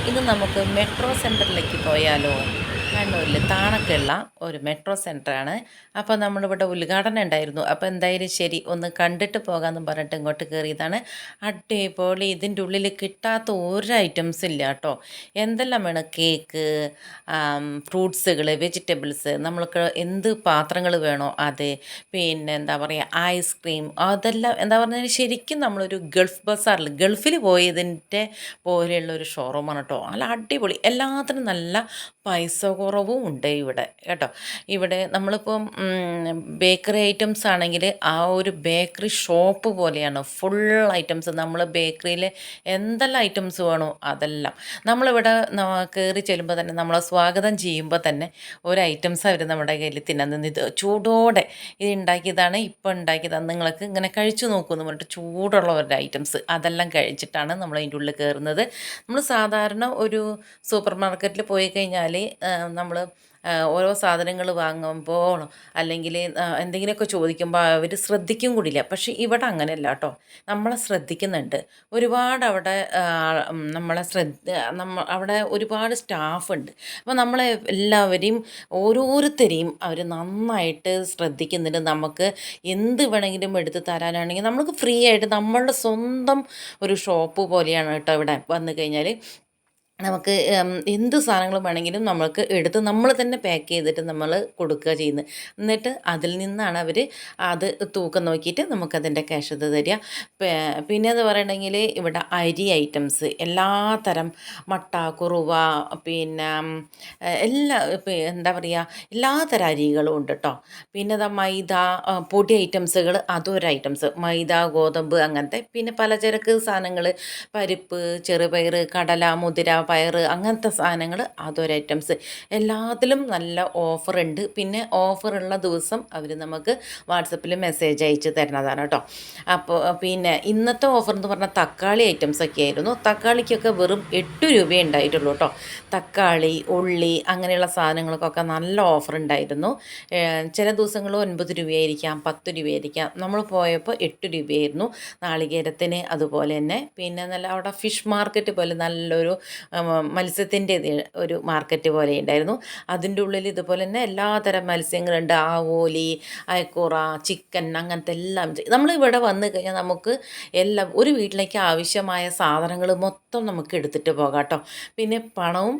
ഇന്ന് നമുക്ക് മെട്രോ സെൻറ്ററിലേക്ക് പോയാലോ? കണ്ണൂരിൽ താണൊക്കെയുള്ള ഒരു മെട്രോ സെൻറ്ററാണ്. അപ്പോൾ നമ്മളിവിടെ ഉദ്ഘാടനം ഉണ്ടായിരുന്നു. അപ്പോൾ എന്തായാലും ശരി ഒന്ന് കണ്ടിട്ട് പോകാമെന്ന് പറഞ്ഞിട്ട് ഇങ്ങോട്ട് കയറിയതാണ്. അടിപൊളി, ഇതിൻ്റെ ഉള്ളിൽ കിട്ടാത്ത ഒരു ഐറ്റംസ് ഇല്ല കേട്ടോ. എന്തെല്ലാം വേണം, കേക്ക്, ഫ്രൂട്ട്സുകൾ, വെജിറ്റബിൾസ്, നമ്മൾക്ക് എന്ത് പാത്രങ്ങൾ വേണോ അത്, പിന്നെ എന്താ പറയുക ഐസ്ക്രീം, അതെല്ലാം എന്താ പറഞ്ഞാൽ ശരിക്കും നമ്മളൊരു ഗൾഫ് ബസാറിൽ ഗൾഫിൽ പോയതിൻ്റെ പോലെയുള്ള ഒരു ഷോറൂമാണ് കേട്ടോ. നല്ല അടിപൊളി, എല്ലാത്തിനും നല്ല പൈസ കുറവും ഉണ്ട് ഇവിടെ കേട്ടോ. ഇവിടെ നമ്മളിപ്പം ബേക്കറി ഐറ്റംസ് ആണെങ്കിൽ ആ ഒരു ബേക്കറി ഷോപ്പ് പോലെയാണ് ഫുൾ ഐറ്റംസ്. നമ്മൾ ബേക്കറിയിൽ എന്തെല്ലാം ഐറ്റംസ് വേണോ അതെല്ലാം നമ്മളിവിടെ കയറി ചെല്ലുമ്പോൾ തന്നെ നമ്മളെ സ്വാഗതം ചെയ്യുമ്പോൾ തന്നെ ഒരു ഐറ്റംസ് അവർ നമ്മുടെ കയ്യിൽ തിന്നാൻ നിന്ന്, ഇത് ചൂടോടെ ഇത് ഉണ്ടാക്കിയതാണ്, ഇപ്പം ഉണ്ടാക്കിയതാണ്, നിങ്ങൾക്ക് ഇങ്ങനെ കഴിച്ചു നോക്കുമെന്ന് പറഞ്ഞിട്ട് ചൂടുള്ള ഒരു ഐറ്റംസ് അതെല്ലാം കഴിച്ചിട്ടാണ് നമ്മൾ അതിൻ്റെ ഉള്ളിൽ കയറുന്നത്. നമ്മൾ സാധാരണ ഒരു സൂപ്പർ മാർക്കറ്റിൽ പോയി കഴിഞ്ഞാൽ നമ്മൾ ഓരോ സാധനങ്ങൾ വാങ്ങുമ്പോൾ അല്ലെങ്കിൽ എന്തെങ്കിലുമൊക്കെ ചോദിക്കുമ്പോൾ അവർ ശ്രദ്ധിക്കും കൂടിയില്ല. പക്ഷേ ഇവിടെ അങ്ങനെയല്ല കേട്ടോ, നമ്മളെ ശ്രദ്ധിക്കുന്നുണ്ട് ഒരുപാട്. അവിടെ നമ്മളെ അവിടെ ഒരുപാട് സ്റ്റാഫുണ്ട്. അപ്പോൾ നമ്മളെ എല്ലാവരെയും ഓരോരുത്തരെയും അവർ നന്നായിട്ട് ശ്രദ്ധിക്കുന്നുണ്ട്. നമുക്ക് എന്ത് വേണമെങ്കിലും എടുത്ത് തരാനാണെങ്കിൽ നമുക്ക് ഫ്രീ ആയിട്ട്, നമ്മളുടെ സ്വന്തം ഒരു ഷോപ്പ് പോലെയാണ് കേട്ടോ ഇവിടെ വന്നു കഴിഞ്ഞാൽ. നമുക്ക് എന്ത് സാധനങ്ങൾ വേണമെങ്കിലും നമ്മൾക്ക് എടുത്ത് നമ്മൾ തന്നെ പാക്ക് ചെയ്തിട്ട് നമ്മൾ കൊടുക്കുക ചെയ്യുന്നത്. എന്നിട്ട് അതിൽ നിന്നാണ് അവർ അത് തൂക്കം നോക്കിയിട്ട് നമുക്കതിൻ്റെ ക്യാഷ് ഇത് തരിക. പിന്നെ എന്ന് പറയണമെങ്കിൽ ഇവിടെ അരി ഐറ്റംസ് എല്ലാത്തരം, മട്ട, കുറുവ, പിന്നെ എല്ലാ എന്താ പറയുക എല്ലാത്തരം അരികളും ഉണ്ട് കേട്ടോ. പിന്നെ ഇതാ മൈദ, പൊടി ഐറ്റംസുകൾ, അതൊരു ഐറ്റംസ്, മൈദ, ഗോതമ്പ് അങ്ങനത്തെ. പിന്നെ പലചരക്ക് സാധനങ്ങൾ, പരിപ്പ്, ചെറുപയർ, കടല, മുതിര, പയറ്, അങ്ങനത്തെ സാധനങ്ങൾ, അതൊരു ഐറ്റംസ്. എല്ലാത്തിലും നല്ല ഓഫറുണ്ട്. പിന്നെ ഓഫറുള്ള ദിവസം അവർ നമുക്ക് വാട്സപ്പിൽ മെസ്സേജ് അയച്ച് തരുന്നതാണ് കേട്ടോ. അപ്പോൾ പിന്നെ ഇന്നത്തെ ഓഫർ എന്ന് പറഞ്ഞാൽ തക്കാളി ഐറ്റംസ് ഒക്കെ ആയിരുന്നു. തക്കാളിക്കൊക്കെ വെറും 8 രൂപയേ ഉണ്ടായിട്ടുള്ളൂ കേട്ടോ. തക്കാളി, ഉള്ളി അങ്ങനെയുള്ള സാധനങ്ങൾക്കൊക്കെ നല്ല ഓഫർ ഉണ്ടായിരുന്നു. ചില ദിവസങ്ങൾ 9 രൂപയായിരിക്കാം, 10 രൂപയായിരിക്കാം. നമ്മൾ പോയപ്പോൾ 8 രൂപയായിരുന്നു നാളികേരത്തിന്. അതുപോലെ തന്നെ പിന്നെ നല്ല അവിടെ ഫിഷ് മാർക്കറ്റ് പോലെ നല്ലൊരു മത്സ്യത്തിൻ്റെ ഒരു മാർക്കറ്റ് പോലെ ഉണ്ടായിരുന്നു. അതിൻ്റെ ഉള്ളിൽ ഇതുപോലെ തന്നെ എല്ലാതരം മത്സ്യങ്ങളുണ്ട്, ആവോലി, അയക്കൂറ, ചിക്കൻ, അങ്ങനത്തെ എല്ലാം. നമ്മളിവിടെ വന്നു കഴിഞ്ഞാൽ നമുക്ക് എല്ലാം, ഒരു വീട്ടിലേക്ക് ആവശ്യമായ സാധനങ്ങൾ മൊത്തം നമുക്ക് എടുത്തിട്ട് പോകാം കേട്ടോ. പിന്നെ പണവും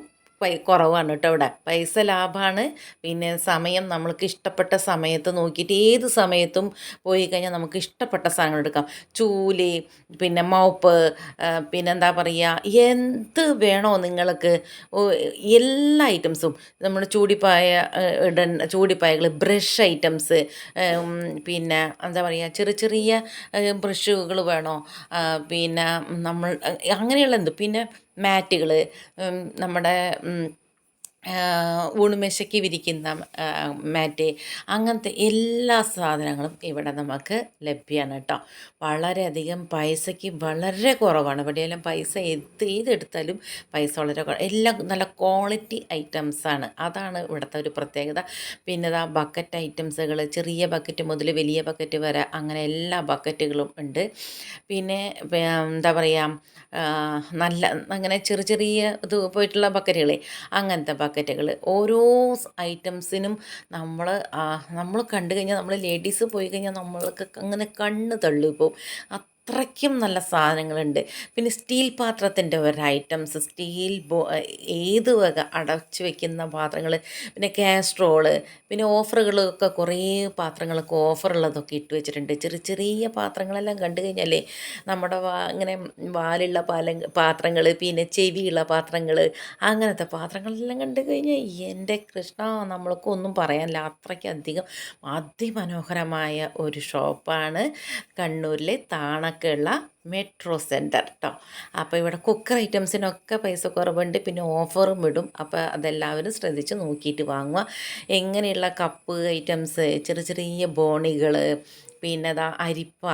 കുറവാണ് കേട്ടോ ഇവിടെ, പൈസ ലാഭമാണ്. പിന്നെ സമയം നമ്മൾക്ക് ഇഷ്ടപ്പെട്ട സമയത്ത് നോക്കിയിട്ട് ഏത് സമയത്തും പോയി കഴിഞ്ഞാൽ നമുക്ക് ഇഷ്ടപ്പെട്ട സാധനങ്ങൾ എടുക്കാം. ചൂല്, പിന്നെ മോപ്പ്, പിന്നെന്താ പറയുക, എന്ത് വേണോ നിങ്ങൾക്ക് എല്ലാ ഐറ്റംസും, നമ്മൾ ചൂടിപ്പായ ചൂടിപ്പായകൾ, ബ്രഷ് ഐറ്റംസ്, പിന്നെ എന്താ പറയുക ചെറിയ ചെറിയ ബ്രഷുകൾ വേണോ, പിന്നെ നമ്മൾ അങ്ങനെയുള്ള എന്ത്, പിന്നെ മാറ്റുകൾ, നമ്മുടെ ഊണുമേശയ്ക്ക് വിരിക്കുന്ന മാറ്റ്, അങ്ങനത്തെ എല്ലാ സാധനങ്ങളും ഇവിടെ നമുക്ക് ലഭ്യമാണ് കേട്ടോ. വളരെയധികം പൈസയ്ക്ക് വളരെ കുറവാണ്. ഇവിടെയെല്ലാം പൈസ ഏതെടുത്താലും പൈസ വളരെ എല്ലാം നല്ല ക്വാളിറ്റി ഐറ്റംസാണ്. അതാണ് ഇവിടുത്തെ ഒരു പ്രത്യേകത. പിന്നെ ഇതാ ബക്കറ്റ് ഐറ്റംസുകൾ, ചെറിയ ബക്കറ്റ് മുതൽ വലിയ ബക്കറ്റ് വരെ അങ്ങനെ എല്ലാ ബക്കറ്റുകളും ഉണ്ട്. പിന്നെ എന്താ പറയുക നല്ല അങ്ങനെ ചെറിയ ചെറിയ ഇത് പോയിട്ടുള്ള ബക്കറ്റുകളെ, അങ്ങനത്തെ ബക്കറ്റുകൾ, ഓരോ ഐറ്റംസിനും നമ്മൾ കണ്ടു കഴിഞ്ഞാൽ, നമ്മൾ ലേഡീസ് പോയി കഴിഞ്ഞാൽ നമ്മൾക്ക് അങ്ങനെ കണ്ണ് തള്ളിപ്പോവും. അത്രയ്ക്കും നല്ല സാധനങ്ങളുണ്ട്. പിന്നെ സ്റ്റീൽ പാത്രത്തിൻ്റെ ഒരു ഐറ്റംസ്, ഏത് വക അടച്ചു വയ്ക്കുന്ന പാത്രങ്ങൾ, പിന്നെ കാസ്ട്രോള്, പിന്നെ ഓഫറുകളൊക്കെ കുറേ പാത്രങ്ങൾക്ക് ഓഫറുള്ളതൊക്കെ ഇട്ട് വെച്ചിട്ടുണ്ട്. ചെറിയ ചെറിയ പാത്രങ്ങളെല്ലാം കണ്ടു കഴിഞ്ഞാലേ നമ്മുടെ ഇങ്ങനെ വാലുള്ള പാത്രങ്ങൾ, പിന്നെ ചെവിയുള്ള പാത്രങ്ങൾ, അങ്ങനത്തെ പാത്രങ്ങളെല്ലാം കണ്ടു കഴിഞ്ഞാൽ എൻ്റെ കൃഷ്ണ, നമ്മൾക്കൊന്നും പറയാനില്ല. അത്രയ്ക്കധികം അതിമനോഹരമായ ഒരു ഷോപ്പാണ് കണ്ണൂരിലെ താണക്കുള്ള മെട്രോ സെൻറ്റർ കേട്ടോ. അപ്പോൾ ഇവിടെ കുക്കർ ഐറ്റംസിനൊക്കെ പൈസ കുറവുണ്ട്, പിന്നെ ഓഫറും ഇടും. അപ്പോൾ അതെല്ലാവരും ശ്രദ്ധിച്ച് നോക്കിയിട്ട് വാങ്ങുക. എങ്ങനെയുള്ള കപ്പ് ഐറ്റംസ്, ചെറിയ ചെറിയ ബോണികൾ, പിന്നെ അതാ അരിപ്പ,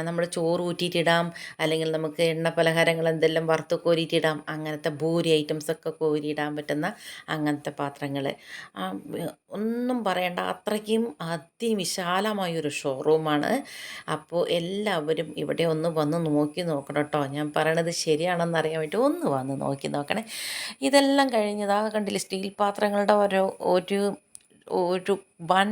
നമ്മൾ ചോറ് ഊറ്റിയിട്ടിടാം, അല്ലെങ്കിൽ നമുക്ക് എണ്ണ പലഹാരങ്ങൾ എന്തെല്ലാം വറുത്ത് കോരിയിട്ടിടാം, അങ്ങനത്തെ ഭൂരി ഐറ്റംസൊക്കെ കോരിയിടാൻ പറ്റുന്ന അങ്ങനത്തെ പാത്രങ്ങൾ. ഒന്നും പറയണ്ട, അത്രയ്ക്കും അതിവിശാലമായൊരു ഷോറൂമാണ്. അപ്പോൾ എല്ലാവരും ഇവിടെ ഒന്ന് വന്ന് നോക്കി നോക്കണം കേട്ടോ. ഞാൻ പറയണത് ശരിയാണെന്ന് അറിയാൻ വേണ്ടി ഒന്ന് വന്ന് നോക്കി നോക്കണേ. ഇതെല്ലാം കഴിഞ്ഞതാ കണ്ടില്ലേ, സ്റ്റീൽ പാത്രങ്ങളുടെ ഒരു ഒരു വൻ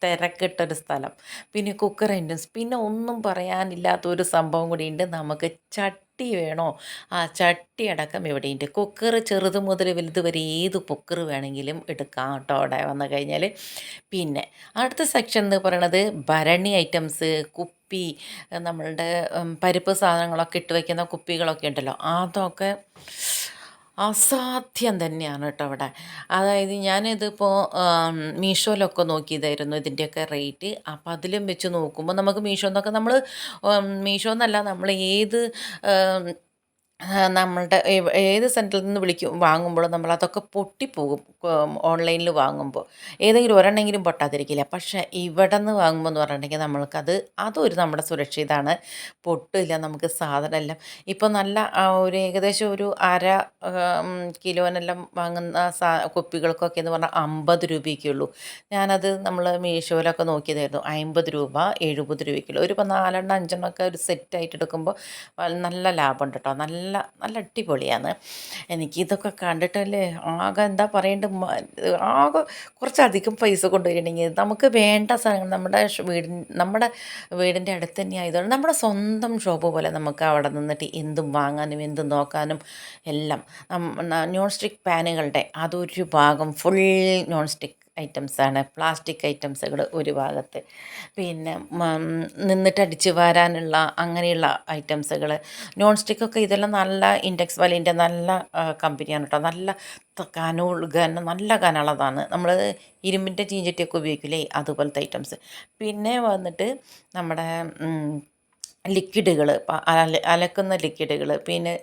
തിരക്കിട്ടൊരു സ്ഥലം. പിന്നെ കുക്കർ ഐറ്റംസ്, പിന്നെ ഒന്നും പറയാനില്ലാത്തൊരു സംഭവം കൂടിയുണ്ട്. നമുക്ക് ചട്ടി വേണോ? ആ ചട്ടി അടക്കം ഇവിടെയുണ്ട്. കുക്കർ ചെറുത് മുതൽ വലുത് വരെ ഏത് കുക്കർ വേണമെങ്കിലും എടുക്കാം കേട്ടോ അവിടെ വന്നു കഴിഞ്ഞാൽ. പിന്നെ അടുത്ത സെക്ഷൻ എന്ന് പറയണത് ഭരണി ഐറ്റംസ്, കുപ്പി, നമ്മളുടെ പരിപ്പ് സാധനങ്ങളൊക്കെ ഇട്ട് വയ്ക്കുന്ന കുപ്പികളൊക്കെ ഉണ്ടല്ലോ, അതൊക്കെ അസാധ്യം തന്നെയാണ് കേട്ടോ അവിടെ. അതായത് ഞാനിതിപ്പോൾ മീഷോയിലൊക്കെ നോക്കിയതായിരുന്നു ഇതിൻ്റെയൊക്കെ റേറ്റ്. അപ്പോൾ അതിലും വെച്ച് നോക്കുമ്പോൾ നമുക്ക് മീഷോ എന്നൊക്കെ നമ്മൾ മീഷോ എന്നല്ല, നമ്മൾ ഏത് നമ്മളുടെ ഏത് സെൻറ്ററിൽ നിന്ന് വാങ്ങുമ്പോഴും നമ്മളതൊക്കെ പൊട്ടിപ്പോകും ഓൺലൈനിൽ വാങ്ങുമ്പോൾ. ഏതെങ്കിലും ഒരെണ്ണമെങ്കിലും പൊട്ടാതിരിക്കില്ല. പക്ഷേ ഇവിടെ നിന്ന് വാങ്ങുമ്പോൾ എന്ന് പറഞ്ഞിട്ടുണ്ടെങ്കിൽ നമ്മൾക്കത് അതൊരു നമ്മുടെ സുരക്ഷിതമാണ്, പൊട്ടില്ല. നമുക്ക് സാധനമെല്ലാം ഇപ്പോൾ നല്ല ഒരു ഏകദേശം ഒരു അര കിലോനെല്ലാം വാങ്ങുന്ന കുപ്പികൾക്കൊക്കെ എന്ന് പറഞ്ഞാൽ 50 രൂപയൊക്കെ ഉള്ളൂ. ഞാനത് നമ്മൾ മീഷോയിലൊക്കെ നോക്കിയതായിരുന്നു. 50 രൂപ, 70 രൂപയ്ക്കുള്ളൂ. ഒരു ഇപ്പോൾ 4 5 ഒക്കെ ഒരു സെറ്റായിട്ട് എടുക്കുമ്പോൾ നല്ല ലാഭമുണ്ട് കേട്ടോ. നല്ല നല്ല അടിപൊളിയാണ്. എനിക്കിതൊക്കെ കണ്ടിട്ടല്ലേ ആകെ എന്താ പറയേണ്ടത്, ആകെ കുറച്ചധികം പൈസ കൊണ്ടുവരണമെങ്കിൽ നമുക്ക് വേണ്ട സാധനങ്ങൾ നമ്മുടെ വീടിൻ്റെ അടുത്ത് തന്നെ ആയതുകൊണ്ട് നമ്മുടെ സ്വന്തം ഷോപ്പ് പോലെ നമുക്ക് അവിടെ നിന്നിട്ട് എന്തും വാങ്ങാനും എന്തും നോക്കാനും എല്ലാം. നോൺ സ്റ്റിക്ക് പാനുകളുടെ അതൊരു ഭാഗം ഫുൾ നോൺ സ്റ്റിക്ക് ഐറ്റംസാണ്. പ്ലാസ്റ്റിക് ഐറ്റംസുകൾ ഒരു ഭാഗത്ത്, പിന്നെ നിന്നിട്ട് അടിച്ച് വാരാനുള്ള അങ്ങനെയുള്ള ഐറ്റംസുകൾ. നോൺ സ്റ്റിക്കൊക്കെ ഇതെല്ലാം നല്ല ഇൻഡെക്സ് വാലിൻ്റെ നല്ല കമ്പനിയാണ് കേട്ടോ. നല്ല നല്ല കനമുള്ളതാണ്. നമ്മൾ ഇരുമ്പിൻ്റെ ചീഞ്ചട്ടിയൊക്കെ ഉപയോഗിക്കില്ലേ, അതുപോലത്തെ ഐറ്റംസ്. പിന്നെ വന്നിട്ട് നമ്മുടെ ലിക്വിഡുകൾ, അലക്കുന്ന ലിക്വിഡുകൾ. പിന്നെ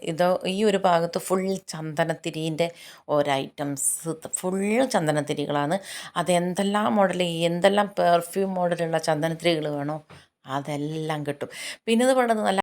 ഈ ഒരു ഭാഗത്ത് ഫുൾ ചന്ദനത്തിരീൻ്റെ ഓരോ ഐറ്റംസ്, ഫുൾ ചന്ദനത്തിരികളാണ്. അത് എന്തെല്ലാം പെർഫ്യൂം മോഡലുള്ള ചന്ദനത്തിരികൾ വേണോ അതെല്ലാം കിട്ടും. പിന്നെ ഇത് പറയുന്നത് നല്ല